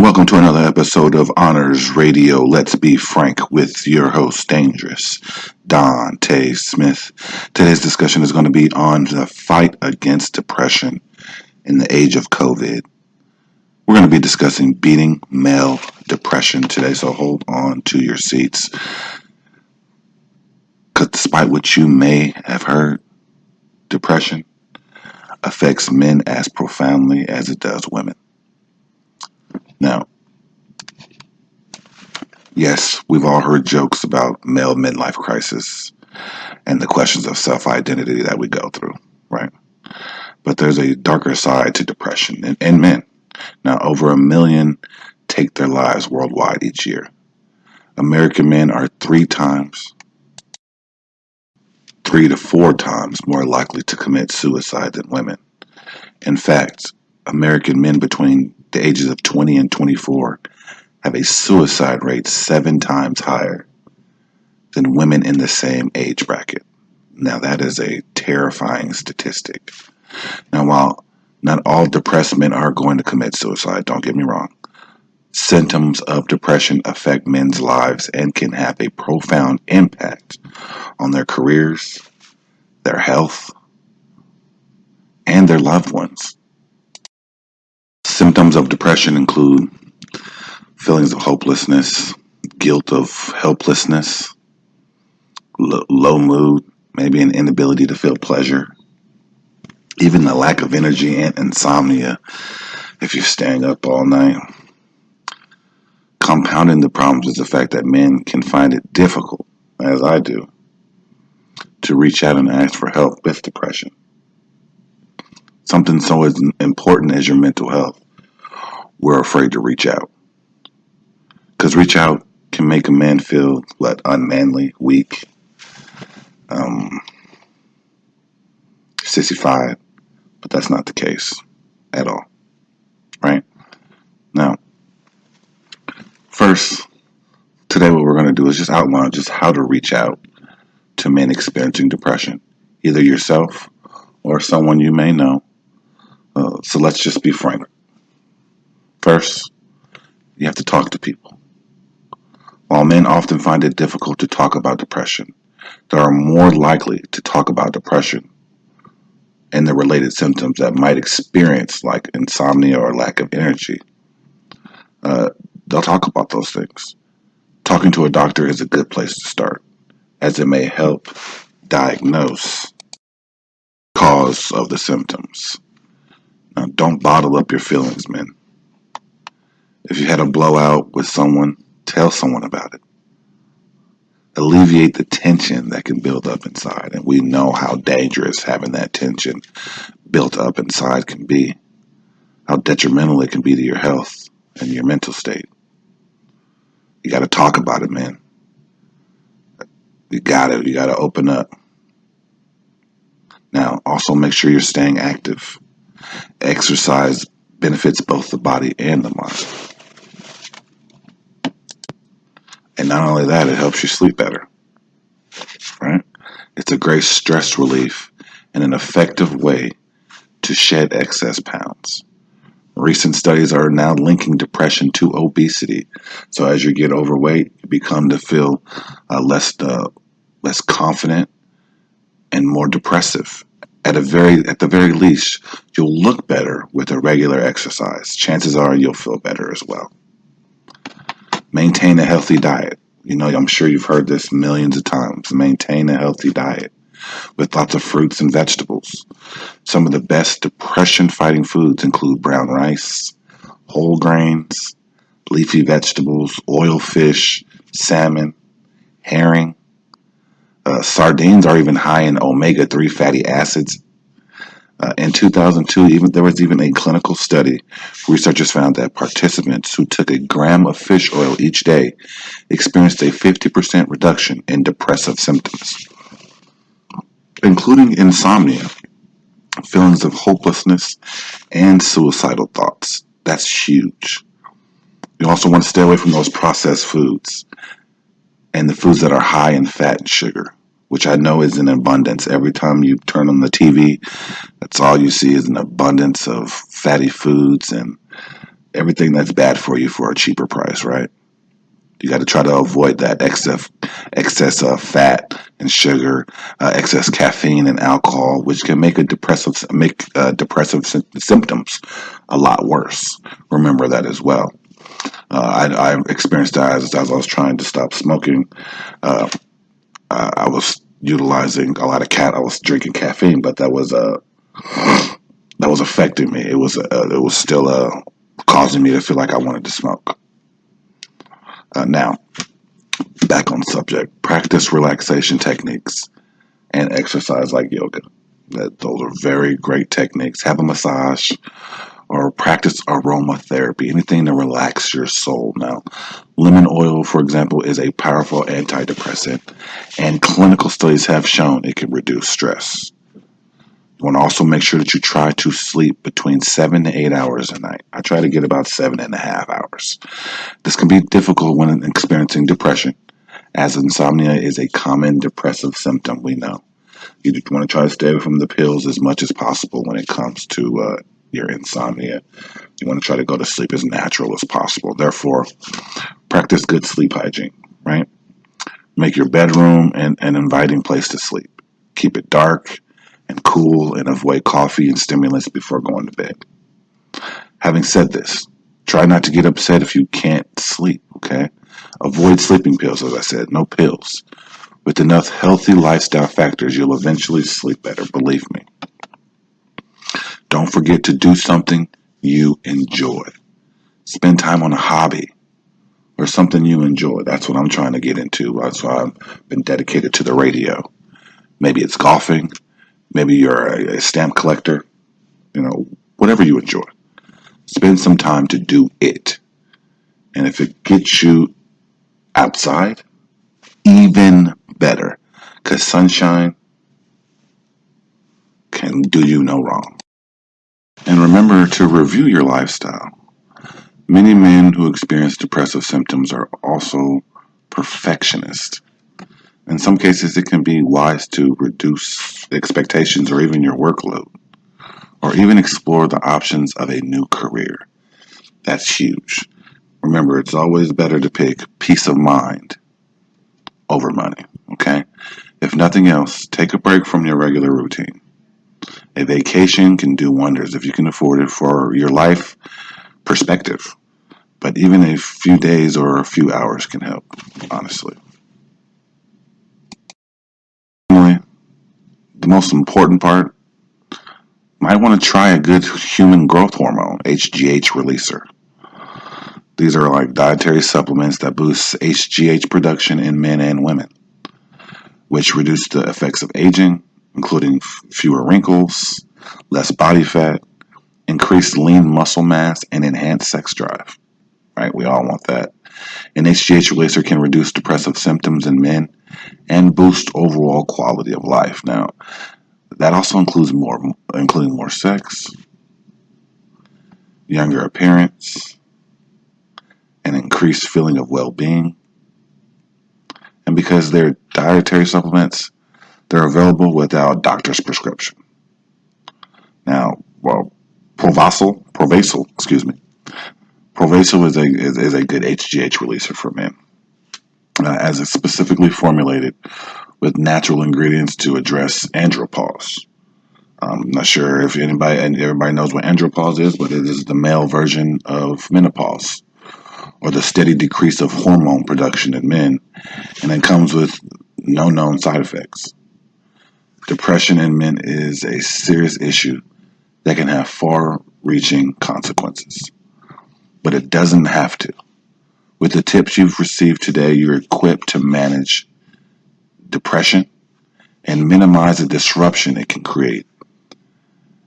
welcome to another episode of Honors Radio. Let's be frank with your host, Dangerous Dante Smith. Today's discussion is going to be on the fight against depression in the age of COVID. We're going to be discussing beating male depression today, so hold on to your seats. Because despite what you may have heard, depression affects men as profoundly as it does women. Now, yes, we've all heard jokes about male midlife crisis and the questions of self-identity that we go through, right? But there's a darker side to depression in men. Now, over 1 million take their lives worldwide each year. American men are 3 to 4 times more likely to commit suicide than women. In fact, American men between the ages of 20 and 24 have a suicide rate 7 times higher than women in the same age bracket. Now, that is a terrifying statistic. Now, while not all depressed men are going to commit suicide, don't get me wrong, symptoms of depression affect men's lives and can have a profound impact on their careers, their health, and their loved ones. Symptoms of depression include feelings of hopelessness, guilt of helplessness, low mood, maybe an inability to feel pleasure, even the lack of energy and insomnia if you're staying up all night. Compounding the problems is the fact that men can find it difficult, as I do, to reach out and ask for help with depression. Something so as important as your mental health, we're afraid to reach out. Because reach out can make a man feel, unmanly, weak, sissified, but that's not the case at all, right? Now, first, today what we're going to do is just outline just how to reach out to men experiencing depression, either yourself or someone you may know. So let's just be frank. First, you have to talk to people. While men often find it difficult to talk about depression, they are more likely to talk about depression and the related symptoms that might experience, like insomnia or lack of energy. They'll talk about those things. Talking to a doctor is a good place to start, as it may help diagnose the cause of the symptoms. Now, don't bottle up your feelings, men. If you had a blowout with someone, tell someone about it. Alleviate the tension that can build up inside. And we know how dangerous having that tension built up inside can be. How detrimental it can be to your health and your mental state. You got to talk about it, man. You got to open up. Now, also make sure you're staying active. Exercise benefits both the body and the mind. And not only that, it helps you sleep better, right? It's a great stress relief and an effective way to shed excess pounds. Recent studies are now linking depression to obesity. So as you get overweight, you become to feel less confident and more depressive. At the very least, you'll look better with a regular exercise. Chances are you'll feel better as well. Maintain a healthy diet. I'm sure you've heard this millions of times. Maintain a healthy diet with lots of fruits and vegetables. Some of the best depression-fighting foods include brown rice, whole grains, leafy vegetables, oil fish, salmon, herring. Sardines are even high in omega-3 fatty acids. In 2002, there was even a clinical study. Researchers found that participants who took a gram of fish oil each day experienced a 50% reduction in depressive symptoms, including insomnia, feelings of hopelessness, and suicidal thoughts. That's huge. You also want to stay away from those processed foods and the foods that are high in fat and sugar, which I know is in abundance. Every time you turn on the TV, that's all you see is an abundance of fatty foods and everything that's bad for you for a cheaper price, right? You got to try to avoid that excess of fat and sugar, excess caffeine and alcohol, which can make depressive symptoms a lot worse. Remember that as well. I experienced that as I was trying to stop smoking. Uh, I was utilizing a lot of I was drinking caffeine, but that was affecting me. It was still causing me to feel like I wanted to smoke. Now, back on subject. Practice relaxation techniques and exercise like yoga. Those are very great techniques. Have a massage or practice aromatherapy, anything to relax your soul. Now, lemon oil, for example, is a powerful antidepressant, and clinical studies have shown it can reduce stress. You want to also make sure that you try to sleep between 7 to 8 hours a night. I try to get about 7.5 hours. This can be difficult when experiencing depression, as insomnia is a common depressive symptom, we know. You want to try to stay away from the pills as much as possible when it comes to your insomnia. You want to try to go to sleep as natural as possible. Therefore, practice good sleep hygiene, right? Make your bedroom an inviting place to sleep. Keep it dark and cool and avoid coffee and stimulants before going to bed. Having said this, try not to get upset if you can't sleep, okay? Avoid sleeping pills, as I said, no pills. With enough healthy lifestyle factors, you'll eventually sleep better, believe me. Don't forget to do something you enjoy. Spend time on a hobby or something you enjoy. That's what I'm trying to get into. That's why I've been dedicated to the radio. Maybe it's golfing. Maybe you're a stamp collector. Whatever you enjoy. Spend some time to do it. And if it gets you outside, even better. Because sunshine can do you no wrong. And remember to review your lifestyle. Many men who experience depressive symptoms are also perfectionists. In some cases, it can be wise to reduce expectations or even your workload, or even explore the options of a new career. That's huge. Remember, it's always better to pick peace of mind over money, okay? If nothing else, take a break from your regular routine. A vacation can do wonders if you can afford it for your life perspective. But even a few days or a few hours can help, honestly. Finally, the most important part, might want to try a good human growth hormone, HGH releaser. These are like dietary supplements that boost HGH production in men and women, which reduce the effects of aging, including fewer wrinkles, less body fat, increased lean muscle mass, and enhanced sex drive. Right? We all want that. An HGH releaser can reduce depressive symptoms in men and boost overall quality of life. Now, that also including more sex, younger appearance, an increased feeling of well-being. And because they're dietary supplements, they're available without doctor's prescription. Now, Provasil, excuse me. Provasil is a good HGH releaser for men, as it's specifically formulated with natural ingredients to address andropause. I'm not sure if everybody knows what andropause is, but it is the male version of menopause, or the steady decrease of hormone production in men, and it comes with no known side effects. Depression in men is a serious issue that can have far-reaching consequences, but it doesn't have to. With the tips you've received today, you're equipped to manage depression and minimize the disruption it can create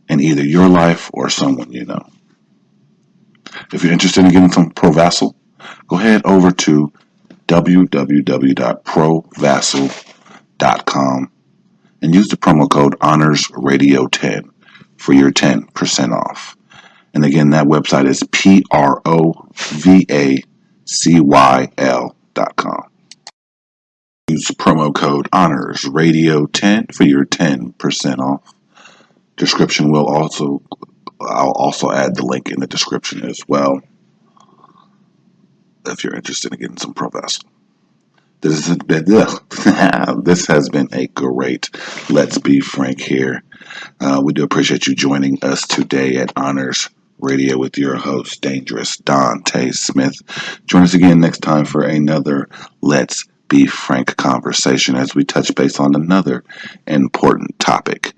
in either your life or someone you know. If you're interested in getting some Provasil, go ahead over to www.provasil.com and use the promo code HONORSRADIO10 for your 10% off. And again, that website is PROVACYL.com. Use promo code HONORSRADIO10 for your 10% off. I'll also add the link in the description as well. if you're interested in getting some professional. This has been this has been a great Let's Be Frank here. We do appreciate you joining us today at Honors Radio with your host, Dangerous Dante Smith. Join us again next time for another Let's Be Frank conversation as we touch base on another important topic.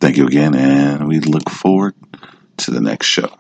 Thank you again, and we look forward to the next show.